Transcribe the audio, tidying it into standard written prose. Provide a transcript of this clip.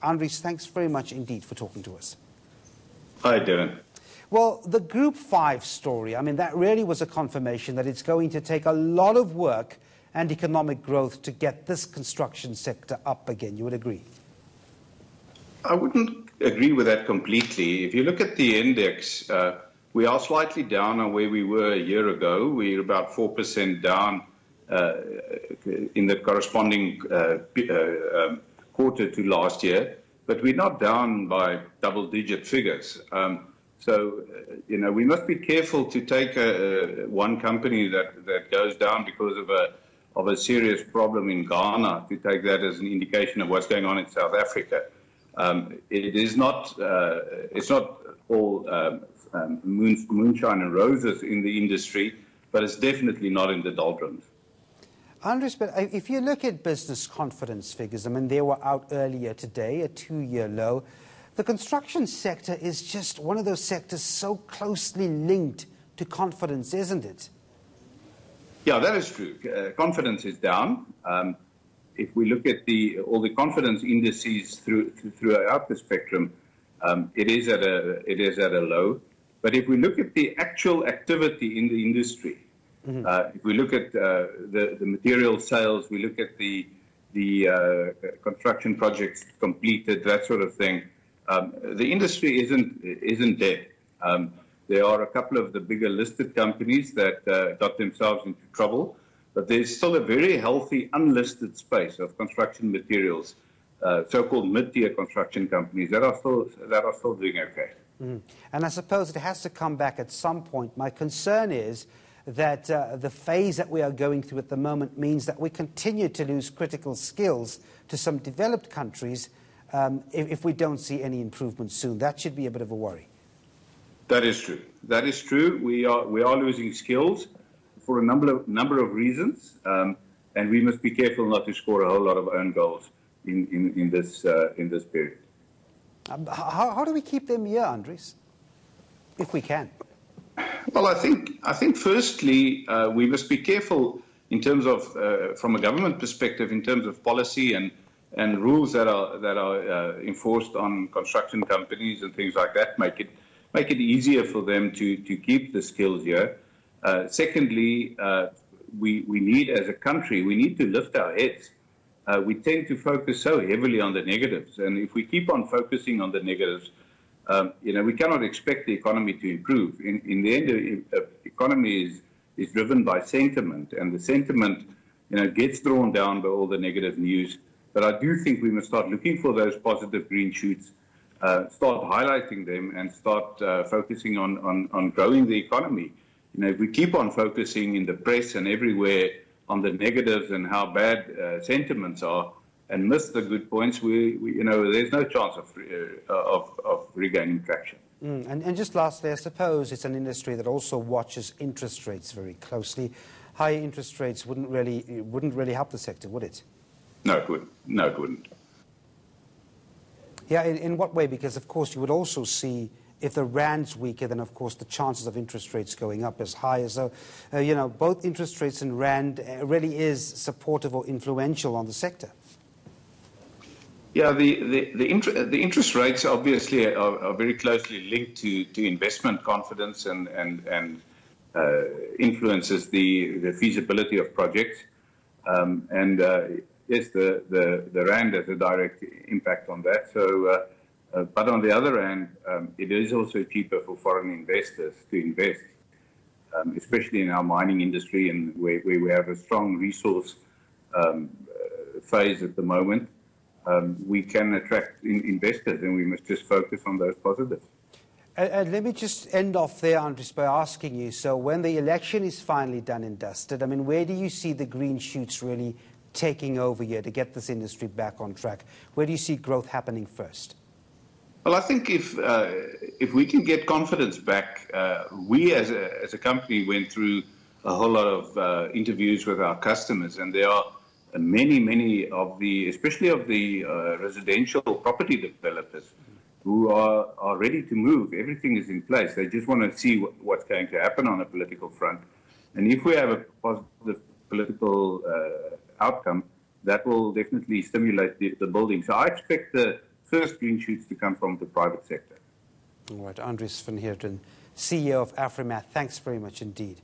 Andries, thanks very much indeed for talking to us. Hi, Darren. Well, the Group 5 story, I mean, that really was a confirmation that it's going to take a lot of work and economic growth to get this construction sector up again. You would agree? I wouldn't agree with that completely. If you look at the index, we are slightly down on where we were a year ago. We're about 4% down in the corresponding quarter to last year, but we're not down by double-digit figures. We must be careful to take one company that goes down because of a serious problem in Ghana to take that as an indication of what's going on in South Africa. It's not all moonshine and roses in the industry, but it's definitely not in the doldrums. Andries, but if you look at business confidence figures, I mean, they were out earlier today, a 2-year low. The construction sector is just one of those sectors so closely linked to confidence, isn't it? Yeah, that is true. Confidence is down. If we look at all the confidence indices throughout the spectrum, it is at a low. But if we look at the actual activity in the industry, if we look at the material sales, we look at the construction projects completed, that sort of thing, the industry isn't dead. There are a couple of the bigger listed companies that got themselves into trouble, but there's still a very healthy unlisted space of construction materials, so-called mid-tier construction companies that are still doing okay. And I suppose it has to come back at some point. My concern is that the phase that we are going through at the moment means that we continue to lose critical skills to some developed countries if we don't see any improvement soon. That should be a bit of a worry. That is true. That is true. We are losing skills for a number of reasons, and we must be careful not to score a whole lot of own goals in this period. How do we keep them here, Andries, if we can? Well, I think firstly we must be careful in terms of from a government perspective, in terms of policy and rules that are enforced on construction companies and things like that. Make it easier for them to keep the skills here. Secondly, we need, as a country, we need to lift our heads. We tend to focus so heavily on the negatives, and if we keep on focusing on the negatives, we cannot expect the economy to improve. In the end, the economy is driven by sentiment, and the sentiment gets drawn down by all the negative news. But I do think we must start looking for those positive green shoots, start highlighting them, and start focusing on growing the economy. If we keep on focusing in the press and everywhere on the negatives and how bad sentiments are, and miss the good points, there's no chance of regaining traction. And just lastly, I suppose it's an industry that also watches interest rates very closely. High interest rates wouldn't really help the sector, would it? No, it wouldn't. No, it wouldn't. Yeah, in what way? Because, of course, you would also see if the rand's weaker, then, of course, the chances of interest rates going up is higher. So, both interest rates and rand really is supportive or influential on the sector. Yeah, the interest rates obviously are very closely linked to investment confidence and influences the feasibility of projects. Yes, the rand has a direct impact on that. So, but on the other hand, it is also cheaper for foreign investors to invest, especially in our mining industry, and where we have a strong resource phase at the moment. We can attract investors, and we must just focus on those positives. Let me just end off there, Andries, by asking you, so when the election is finally done and dusted, I mean, where do you see the green shoots really taking over here to get this industry back on track? Where do you see growth happening first? Well, I think if we can get confidence back, we as a company went through a whole lot of interviews with our customers, and there are many of especially of the residential property developers who are ready to move. Everything is in place. They just want to see what's going to happen on a political front. And if we have a positive political outcome, that will definitely stimulate the building. So I expect the first green shoots to come from the private sector. All right, Andries van Heerden, CEO of Afrimat, thanks very much indeed.